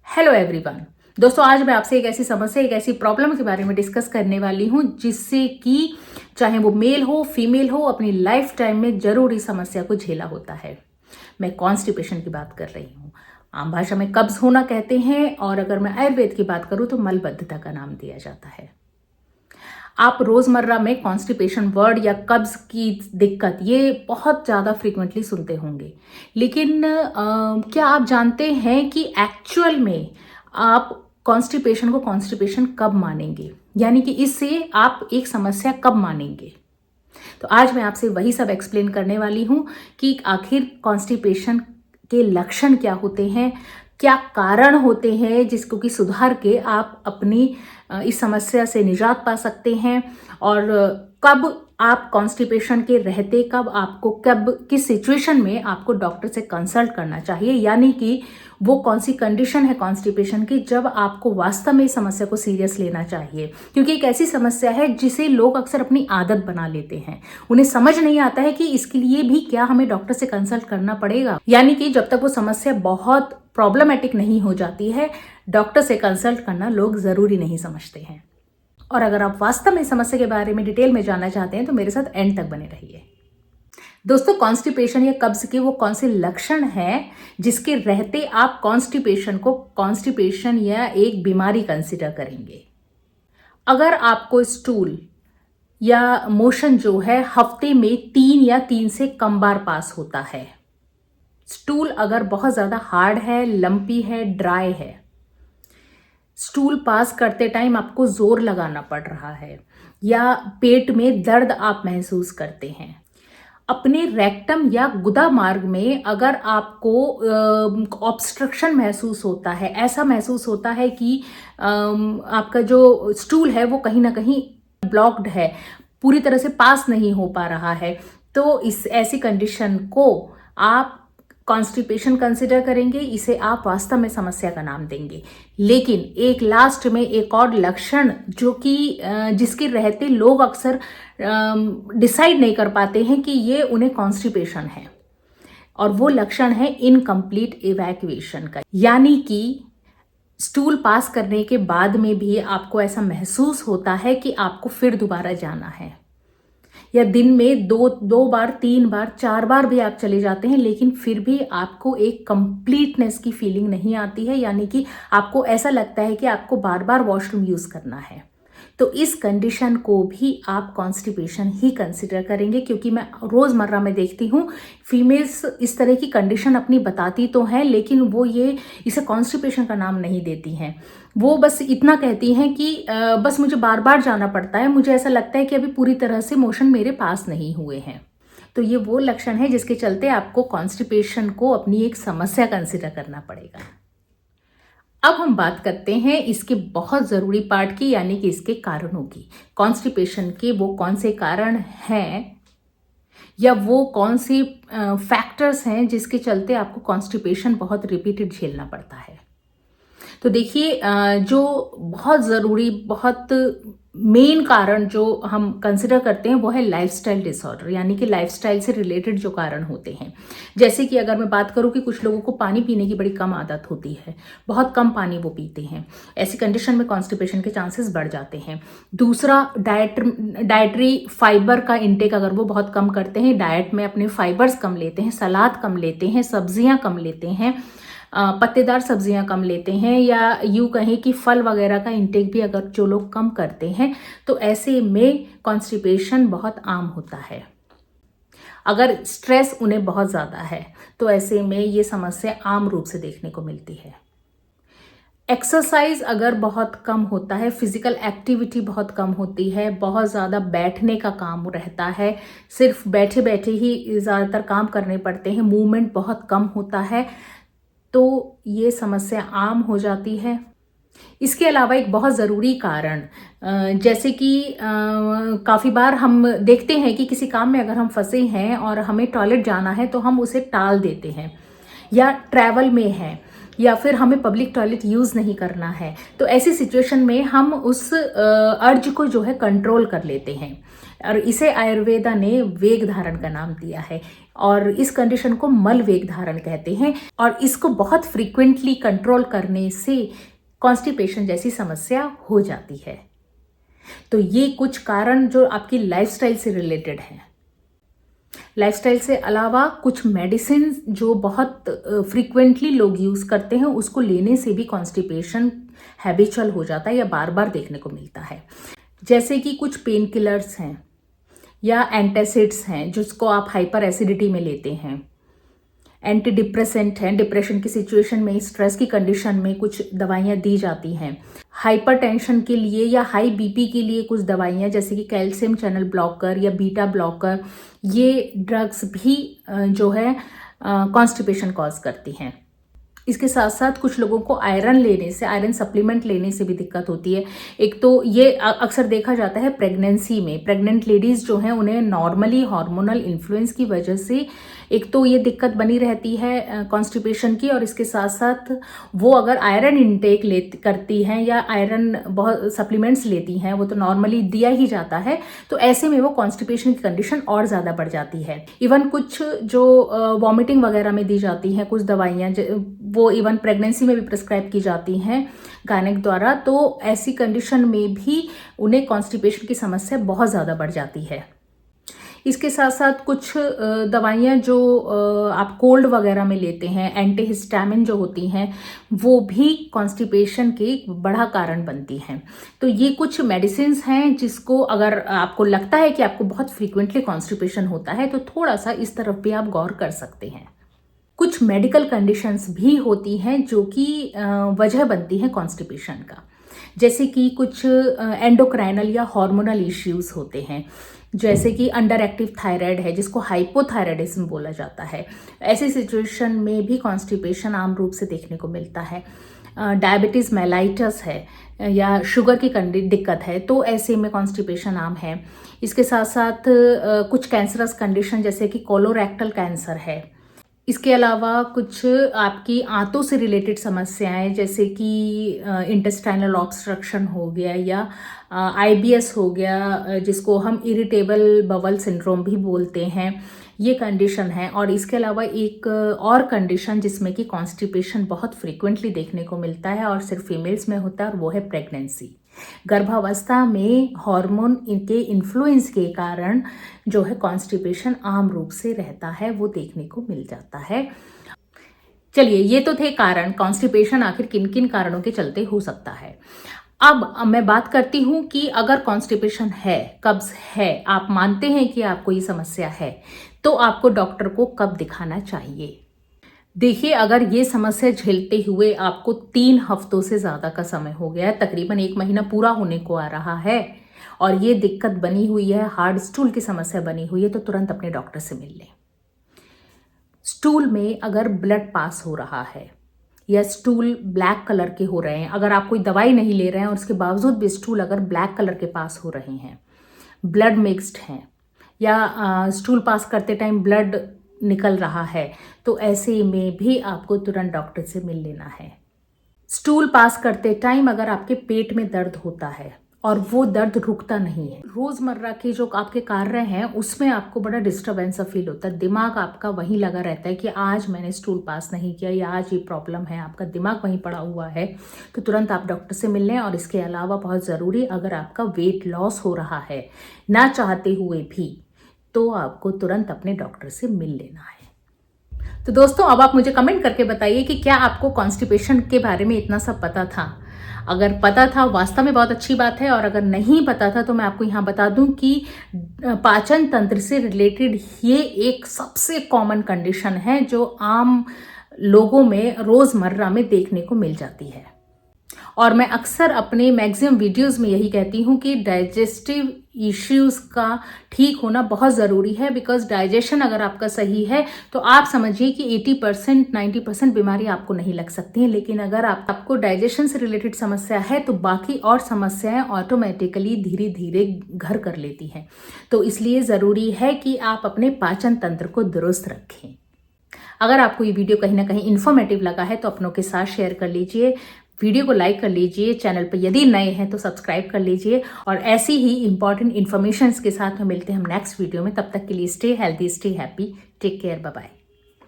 Hello everyone. दोस्तों, आज मैं आपसे एक ऐसी समस्या, एक ऐसी प्रॉब्लम के बारे में डिस्कस करने वाली हूं जिससे कि चाहे वो मेल हो फीमेल हो, अपनी लाइफ टाइम में जरूर इस समस्या को झेला होता है। मैं कॉन्स्टिपेशन की बात कर रही हूँ। आम भाषा में कब्ज होना कहते हैं और अगर मैं आयुर्वेद की बात करूँ तो मलबद्धता का नाम दिया जाता है। आप रोजमर्रा में कॉन्स्टिपेशन वर्ड या कब्ज की दिक्कत ये बहुत ज़्यादा फ्रीक्वेंटली सुनते होंगे, लेकिन क्या आप जानते हैं कि एक्चुअल में आप कॉन्स्टिपेशन को कॉन्स्टिपेशन कब मानेंगे, यानी कि इससे आप एक समस्या कब मानेंगे। तो आज मैं आपसे वही सब एक्सप्लेन करने वाली हूँ कि आखिर कॉन्स्टिपेशन के लक्षण क्या होते हैं, क्या कारण होते हैं जिसको कि सुधार के आप अपनी इस समस्या से निजात पा सकते हैं, और कब आप कॉन्स्टिपेशन के रहते, कब आपको, कब किस सिचुएशन में आपको डॉक्टर से कंसल्ट करना चाहिए, यानी कि वो कौन सी कंडीशन है कॉन्स्टिपेशन की जब आपको वास्तव में इस समस्या को सीरियस लेना चाहिए। क्योंकि एक ऐसी समस्या है जिसे लोग अक्सर अपनी आदत बना लेते हैं। उन्हें समझ नहीं आता है कि इसके लिए भी क्या हमें डॉक्टर से कंसल्ट करना पड़ेगा, यानी कि जब तक वो समस्या बहुत प्रॉब्लमेटिक नहीं हो जाती है, डॉक्टर से कंसल्ट करना लोग ज़रूरी नहीं समझते हैं। और अगर आप वास्तव में समस्या के बारे में डिटेल में जानना चाहते हैं तो मेरे साथ एंड तक बने रहिए। दोस्तों, कॉन्स्टिपेशन या कब्ज के वो कौन से लक्षण हैं जिसके रहते आप कॉन्स्टिपेशन को कॉन्स्टिपेशन या एक बीमारी कंसिडर करेंगे। अगर आपको स्टूल या मोशन जो है हफ्ते में 3 या 3 से कम बार पास होता है, स्टूल अगर बहुत ज़्यादा हार्ड है, लंपी है, ड्राई है, स्टूल पास करते टाइम आपको जोर लगाना पड़ रहा है, या पेट में दर्द आप महसूस करते हैं, अपने रेक्टम या गुदा मार्ग में अगर आपको ऑब्स्ट्रक्शन महसूस होता है, ऐसा महसूस होता है कि आपका जो स्टूल है वो कहीं ना कहीं ब्लॉक्ड है, पूरी तरह से पास नहीं हो पा रहा है, तो इस ऐसी कंडीशन को आप कॉन्स्टिपेशन कंसिडर करेंगे। इसे आप वास्तव में समस्या का नाम देंगे। लेकिन एक लास्ट में एक और लक्षण जो कि जिसके रहते लोग अक्सर डिसाइड नहीं कर पाते हैं कि ये उन्हें कॉन्स्टिपेशन है, और वो लक्षण है इनकम्प्लीट इवैक्यूएशन का, यानी कि स्टूल पास करने के बाद में भी आपको ऐसा महसूस होता है कि आपको फिर दोबारा जाना है, या दिन में दो बार, 3 बार, 4 बार भी आप चले जाते हैं, लेकिन फिर भी आपको एक कंप्लीटनेस की फीलिंग नहीं आती है, यानी कि आपको ऐसा लगता है कि आपको बार बार वॉशरूम यूज करना है। तो इस कंडीशन को भी आप कॉन्स्टिपेशन ही कंसिडर करेंगे, क्योंकि मैं रोजमर्रा में देखती हूँ फीमेल्स इस तरह की कंडीशन अपनी बताती तो हैं, लेकिन वो इसे कॉन्स्टिपेशन का नाम नहीं देती हैं। वो बस इतना कहती हैं कि बस मुझे बार बार जाना पड़ता है, मुझे ऐसा लगता है कि अभी पूरी तरह से मोशन मेरे पास नहीं हुए हैं। तो ये वो लक्षण है जिसके चलते आपको कॉन्स्टिपेशन को अपनी एक समस्या कंसिडर करना पड़ेगा। अब हम बात करते हैं इसके बहुत ज़रूरी पार्ट की, यानी कि इसके कारणों की। कॉन्स्टिपेशन के वो कौन से कारण हैं, या वो कौन से फैक्टर्स हैं जिसके चलते आपको कॉन्स्टिपेशन बहुत रिपीटेड झेलना पड़ता है। तो देखिए, जो बहुत ज़रूरी, बहुत मेन कारण जो हम कंसिडर करते हैं वो है लाइफस्टाइल डिसऑर्डर, यानी कि लाइफस्टाइल से रिलेटेड जो कारण होते हैं। जैसे कि अगर मैं बात करूं कि कुछ लोगों को पानी पीने की बड़ी कम आदत होती है, बहुत कम पानी वो पीते हैं, ऐसी कंडीशन में कॉन्स्टिपेशन के चांसेस बढ़ जाते हैं। दूसरा, डाइटरी फाइबर का इंटेक अगर वो बहुत कम करते हैं, डाइट में अपने फाइबर्स कम लेते हैं, सलाद कम लेते हैं, सब्जियां कम लेते हैं, पत्तेदार सब्जियां कम लेते हैं, या यूँ कहें कि फल वगैरह का इंटेक भी अगर जो लोग कम करते हैं, तो ऐसे में कॉन्स्टिपेशन बहुत आम होता है। अगर स्ट्रेस उन्हें बहुत ज़्यादा है तो ऐसे में ये समस्या आम रूप से देखने को मिलती है। एक्सरसाइज अगर बहुत कम होता है, फिजिकल एक्टिविटी बहुत कम होती है, बहुत ज़्यादा बैठने का काम रहता है, सिर्फ बैठे बैठे ही ज़्यादातर काम करने पड़ते हैं, मूवमेंट बहुत कम होता है, तो ये समस्या आम हो जाती है। इसके अलावा एक बहुत ज़रूरी कारण, जैसे कि काफ़ी बार हम देखते हैं कि किसी काम में अगर हम फंसे हैं और हमें टॉयलेट जाना है तो हम उसे टाल देते हैं, या ट्रैवल में हैं या फिर हमें पब्लिक टॉयलेट यूज़ नहीं करना है, तो ऐसी सिचुएशन में हम उस अर्ज को जो है कंट्रोल कर लेते हैं। और इसे आयुर्वेदा ने वेग धारण का नाम दिया है और इस कंडीशन को मल वेग धारण कहते हैं। और इसको बहुत फ्रीक्वेंटली कंट्रोल करने से कॉन्स्टिपेशन जैसी समस्या हो जाती है। तो ये कुछ कारण जो आपकी लाइफस्टाइल से रिलेटेड हैं। लाइफस्टाइल से अलावा कुछ मेडिसिन जो बहुत फ्रीक्वेंटली लोग यूज़ करते हैं, उसको लेने से भी कॉन्स्टिपेशन हैबिचुअल हो जाता है या बार बार देखने को मिलता है। जैसे कि कुछ पेन किलर्स हैं या एंटासिड्स हैं जिसको आप हाइपर एसिडिटी में लेते हैं, एंटी डिप्रेसेंट हैं, डिप्रेशन की सिचुएशन में, स्ट्रेस की कंडीशन में कुछ दवाइयाँ दी जाती हैं। हाइपरटेंशन के लिए या हाई बीपी के लिए कुछ दवाइयाँ जैसे कि कैल्शियम चैनल ब्लॉकर या बीटा ब्लॉकर, ये ड्रग्स भी जो है कॉन्स्टिपेशन कॉज करती हैं। इसके साथ साथ कुछ लोगों को आयरन लेने से, आयरन सप्लीमेंट लेने से भी दिक्कत होती है। एक तो ये अक्सर देखा जाता है प्रेगनेंसी में, प्रेग्नेंट लेडीज जो हैं उन्हें नॉर्मली हार्मोनल इन्फ्लुएंस की वजह से एक तो ये दिक्कत बनी रहती है कॉन्स्टिपेशन की, और इसके साथ साथ वो अगर आयरन इनटेक करती हैं या आयरन बहुत सप्लीमेंट्स लेती हैं, वो तो नॉर्मली दिया ही जाता है, तो ऐसे में वो कॉन्स्टिपेशन की कंडीशन और ज़्यादा बढ़ जाती है। इवन कुछ जो वॉमिटिंग वगैरह में दी जाती हैं कुछ दवाइयाँ, वो इवन प्रेगनेंसी में भी प्रिस्क्राइब की जाती हैं गायनेक द्वारा, तो ऐसी कंडीशन में भी उन्हें कॉन्स्टिपेशन की समस्या बहुत ज़्यादा बढ़ जाती है। इसके साथ साथ कुछ दवाइयाँ जो आप कोल्ड वगैरह में लेते हैं, एंटीहिस्टामिन जो होती हैं, वो भी कॉन्स्टिपेशन के एक बड़ा कारण बनती हैं। तो ये कुछ मेडिसिन्स हैं जिसको अगर आपको लगता है कि आपको बहुत फ्रीक्वेंटली कॉन्स्टिपेशन होता है तो थोड़ा सा इस तरफ भी आप गौर कर सकते हैं। कुछ मेडिकल कंडीशंस भी होती हैं जो कि वजह बनती है कॉन्स्टिपेशन का, जैसे कि कुछ एंडोक्राइनल या हार्मोनल इश्यूज होते हैं, जैसे कि अंडर एक्टिव थायराइड है जिसको हाइपोथायराइडिज्म बोला जाता है। ऐसी सिचुएशन में भी कॉन्स्टिपेशन आम रूप से देखने को मिलता है। डायबिटीज़ मेलाइटस है या शुगर की दिक्कत है, तो ऐसे में कॉन्स्टिपेशन आम है। इसके साथ साथ कुछ कैंसरस कंडीशन जैसे कि कोलोरेक्टल कैंसर है। इसके अलावा कुछ आपकी आंतों से रिलेटेड समस्याएं जैसे कि इंटेस्टाइनल ऑब्स्ट्रक्शन हो गया या IBS हो गया, जिसको हम इरिटेबल बवल सिंड्रोम भी बोलते हैं, ये कंडीशन है। और इसके अलावा एक और कंडीशन जिसमें कि कॉन्स्टिपेशन बहुत फ्रीक्वेंटली देखने को मिलता है और सिर्फ फीमेल्स में होता है, और वो है प्रेगनेंसी। गर्भावस्था में हार्मोन के इन्फ्लुएंस के कारण जो है कॉन्स्टिपेशन आम रूप से रहता है, वो देखने को मिल जाता है। चलिए, ये तो थे कारण, कॉन्स्टिपेशन आखिर किन किन कारणों के चलते हो सकता है। अब मैं बात करती हूँ कि अगर कॉन्स्टिपेशन है, कब्ज है, आप मानते हैं कि आपको ये समस्या है, तो आपको डॉक्टर को कब दिखाना चाहिए। देखिए, अगर ये समस्या झेलते हुए आपको 3 हफ्तों से ज़्यादा का समय हो गया है, तकरीबन 1 महीना पूरा होने को आ रहा है, और ये दिक्कत बनी हुई है, हार्ड स्टूल की समस्या बनी हुई है, तो तुरंत अपने डॉक्टर से मिल लें। स्टूल में अगर ब्लड पास हो रहा है या स्टूल ब्लैक कलर के हो रहे हैं, अगर आप कोई दवाई नहीं ले रहे हैं और उसके बावजूद भी स्टूल अगर ब्लैक कलर के पास हो रहे हैं, ब्लड मिक्स्ड हैं, या स्टूल पास करते टाइम ब्लड निकल रहा है, तो ऐसे में भी आपको तुरंत डॉक्टर से मिल लेना है। स्टूल पास करते टाइम अगर आपके पेट में दर्द होता है और वो दर्द रुकता नहीं है, रोजमर्रा के जो आपके कार्य हैं उसमें आपको बड़ा डिस्टर्बेंस फील होता है, दिमाग आपका वहीं लगा रहता है कि आज मैंने स्टूल पास नहीं किया या आज ये प्रॉब्लम है, आपका दिमाग वहीं पड़ा हुआ है, तो तुरंत आप डॉक्टर से मिल लें। और इसके अलावा बहुत ज़रूरी, अगर आपका वेट लॉस हो रहा है ना चाहते हुए भी, तो आपको तुरंत अपने डॉक्टर से मिल लेना है। तो दोस्तों, अब आप मुझे कमेंट करके बताइए कि क्या आपको कॉन्स्टिपेशन के बारे में इतना सब पता था। अगर पता था, वास्तव में बहुत अच्छी बात है, और अगर नहीं पता था तो मैं आपको यहाँ बता दूं कि पाचन तंत्र से रिलेटेड ये एक सबसे कॉमन कंडीशन है जो आम लोगों में रोज़मर्रा में देखने को मिल जाती है। और मैं अक्सर अपने मैक्सिमम वीडियोस में यही कहती हूँ कि डाइजेस्टिव इश्यूज का ठीक होना बहुत ज़रूरी है, बिकॉज डाइजेशन अगर आपका सही है तो आप समझिए कि 80% 90% बीमारी आपको नहीं लग सकती है। लेकिन अगर आपको डाइजेशन से रिलेटेड समस्या है तो बाकी और समस्याएं ऑटोमेटिकली धीरे धीरे घर कर लेती हैं। तो इसलिए ज़रूरी है कि आप अपने पाचन तंत्र को दुरुस्त रखें। अगर आपको ये वीडियो कहीं ना कहीं इन्फॉर्मेटिव लगा है तो अपनों के साथ शेयर कर लीजिए, वीडियो को लाइक कर लीजिए, चैनल पर यदि नए हैं तो सब्सक्राइब कर लीजिए। और ऐसी ही इंपॉर्टेंट इन्फॉर्मेशन के साथ में मिलते हैं हम नेक्स्ट वीडियो में। तब तक के लिए stay healthy, stay happy, take care, bye bye.